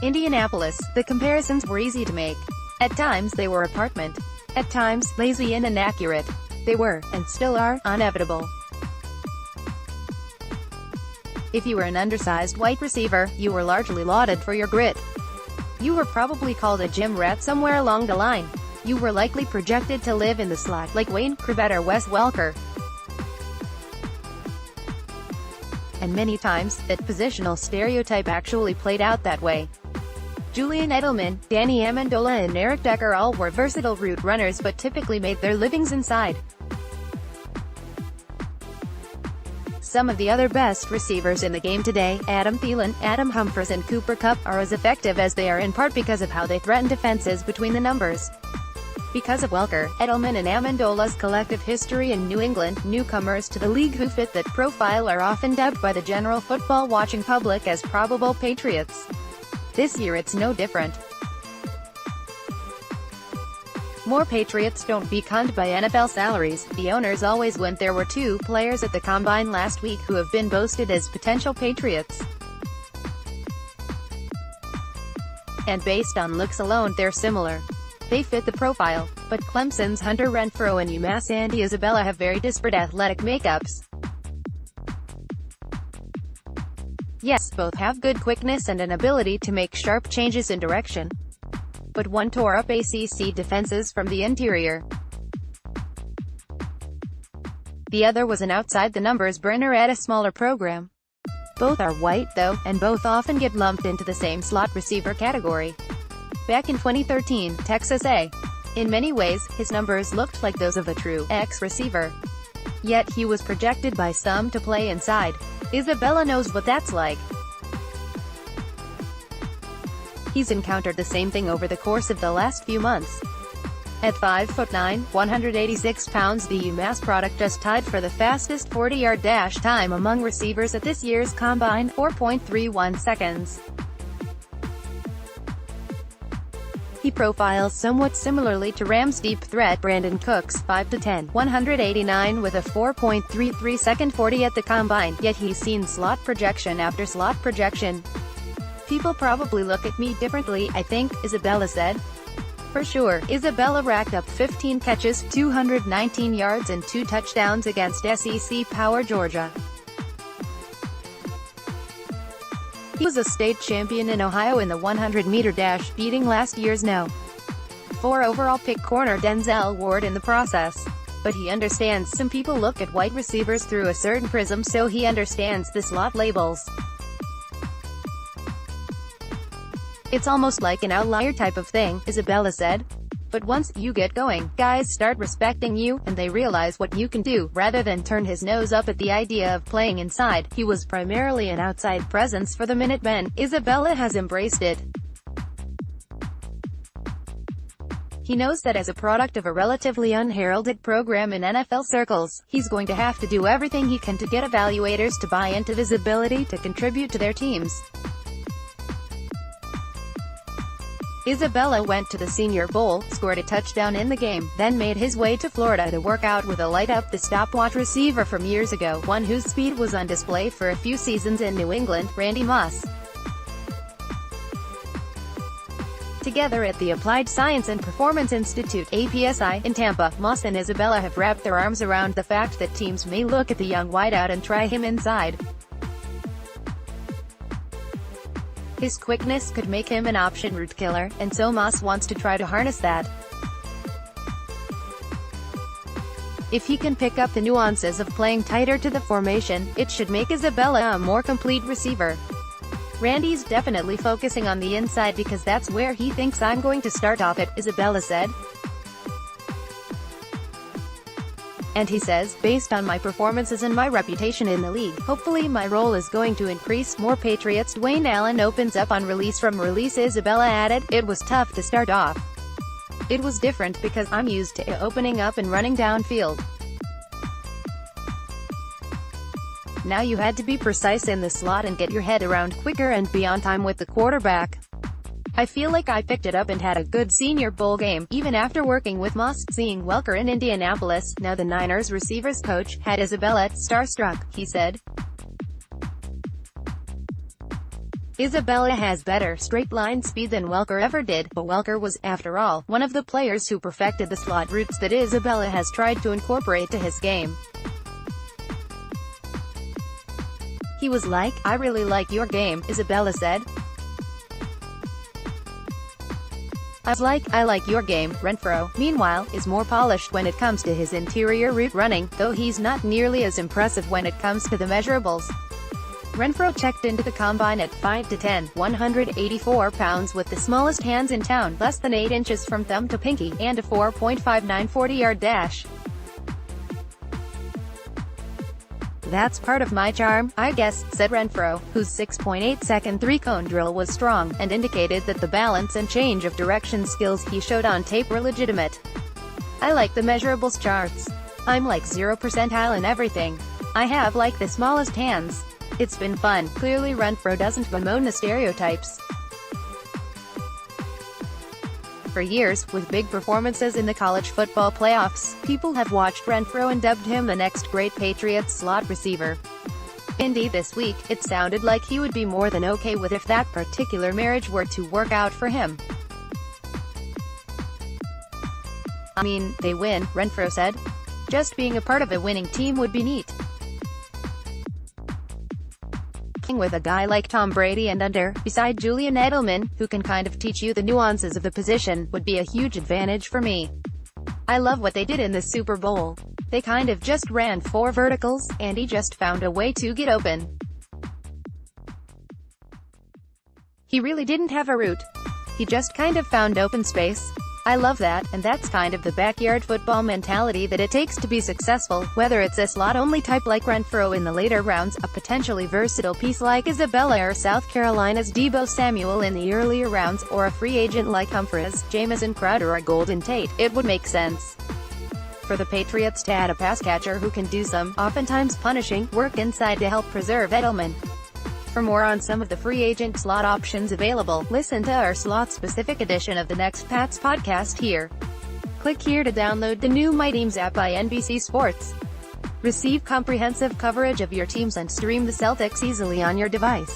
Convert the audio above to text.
Indianapolis, the comparisons were easy to make. At times they were apartment. At times, lazy and inaccurate. They were, and still are, inevitable. If you were an undersized wide receiver, you were largely lauded for your grit. You were probably called a gym rat somewhere along the line. You were likely projected to live in the slot like Wayne Chrebet or Wes Welker. And many times, that positional stereotype actually played out that way. Julian Edelman, Amendola and Eric Decker all were versatile route runners but typically made their livings inside. Some of the other best receivers in the game today, Adam Thielen, Adam Humphries and Cooper Kupp, are as effective as they are in part because of how they threaten defenses between the numbers. Because of Welker, Edelman and Amendola's collective history in New England, newcomers to the league who fit that profile are often dubbed by the general football-watching public as probable Patriots. This year it's no different. More Patriots don't be conned by NFL salaries. The owners always went. There were two players at the Combine last week who have been boasted as potential Patriots. And based on looks alone, they're similar. They fit the profile. But Clemson's Hunter Renfrow and UMass Andy Isabella have very disparate athletic makeups. Yes, both have good quickness and an ability to make sharp changes in direction. But one tore up ACC defenses from the interior. The other was an outside-the-numbers burner at a smaller program. Both are white, though, and both often get lumped into the same slot receiver category. Back in 2013, Texas A. In many ways, his numbers looked like those of a true X receiver. Yet he was projected by some to play inside. Isabella knows what that's like. He's encountered the same thing over the course of the last few months. At 5'9", 186 pounds, the UMass product just tied for the fastest 40-yard dash time among receivers at this year's Combine, 4.31 seconds. He profiles somewhat similarly to Rams deep threat Brandon Cooks, 5'10", 189 with a 4.33 second 40 at the Combine, yet he's seen slot projection after slot projection. People probably look at me differently, I think, Isabella said. For sure, Isabella racked up 15 catches, 219 yards and 2 touchdowns against SEC power Georgia. He was a state champion in Ohio in the 100-meter dash, beating last year's No. 4 overall pick corner Denzel Ward in the process. But he understands some people look at wide receivers through a certain prism, so he understands the slot labels. It's almost like an outlier type of thing, Isabella said. But once you get going, guys start respecting you, and they realize what you can do, rather than turn his nose up at the idea of playing inside. He was primarily an outside presence for the Minutemen. Isabella has embraced it. He knows that as a product of a relatively unheralded program in NFL circles, he's going to have to do everything he can to get evaluators to buy into his ability to contribute to their teams. Isabella went to the Senior Bowl, scored a touchdown in the game, then made his way to Florida to work out with a light-up-the-stopwatch receiver from years ago, one whose speed was on display for a few seasons in New England, Randy Moss. Together at the Applied Science and Performance Institute, APSI, in Tampa, Moss and Isabella have wrapped their arms around the fact that teams may look at the young wideout and try him inside. His quickness could make him an option route killer, and so Moss wants to try to harness that. If he can pick up the nuances of playing tighter to the formation, it should make Isabella a more complete receiver. Randy's definitely focusing on the inside because that's where he thinks I'm going to start off at, Isabella said. And he says, based on my performances and my reputation in the league, hopefully my role is going to increase. More Patriots. Dwayne Allen opens up on release. From release, Isabella added, it was tough to start off. It was different because I'm used to opening up and running downfield. Now you had to be precise in the slot and get your head around quicker and be on time with the quarterback. I feel like I picked it up and had a good Senior Bowl game, even after working with Moss. Seeing Welker in Indianapolis, now the Niners receivers coach, had Isabella starstruck, he said. Isabella has better straight-line speed than Welker ever did, but Welker was, after all, one of the players who perfected the slot routes that Isabella has tried to incorporate to his game. He was like, "I really like your game," Isabella said. "I was like, I like your game." Renfrow, meanwhile, is more polished when it comes to his interior route running, though he's not nearly as impressive when it comes to the measurables. Renfrow checked into the combine at 5'10", 184 pounds with the smallest hands in town, less than 8 inches from thumb to pinky, and a 4.59 40-yard dash. "That's part of my charm, I guess," said Renfrow, whose 6.8-second three-cone drill was strong, and indicated that the balance and change of direction skills he showed on tape were legitimate. "I like the measurables charts. I'm like 0 percentile in everything. I have like the smallest hands. It's been fun." Clearly Renfrow doesn't bemoan the stereotypes. For years, with big performances in the college football playoffs, people have watched Renfrow and dubbed him the next great Patriots slot receiver. Indy this week, it sounded like he would be more than okay with if that particular marriage were to work out for him. "I mean, they win," Renfrow said. "Just being a part of a winning team would be neat. With a guy like Tom Brady and beside Julian Edelman, who can kind of teach you the nuances of the position, would be a huge advantage for me. I love what they did in the Super Bowl. They kind of just ran 4 verticals, and he just found a way to get open. He really didn't have a route. He just kind of found open space. I love that, and that's kind of the backyard football mentality that it takes to be successful, whether it's a slot-only type like Renfrow in the later rounds, a potentially versatile piece like Isabella or South Carolina's Deebo Samuel in the earlier rounds, or a free agent like Humphries, Jamison Crowder or Golden Tate. It would make sense for the Patriots to add a pass catcher who can do some, oftentimes punishing, work inside to help preserve Edelman. For more on some of the free agent slot options available, listen to our slot-specific edition of the Next Pats podcast here. Click here to download the new My Teams app by NBC Sports. Receive comprehensive coverage of your teams and stream the Celtics easily on your device.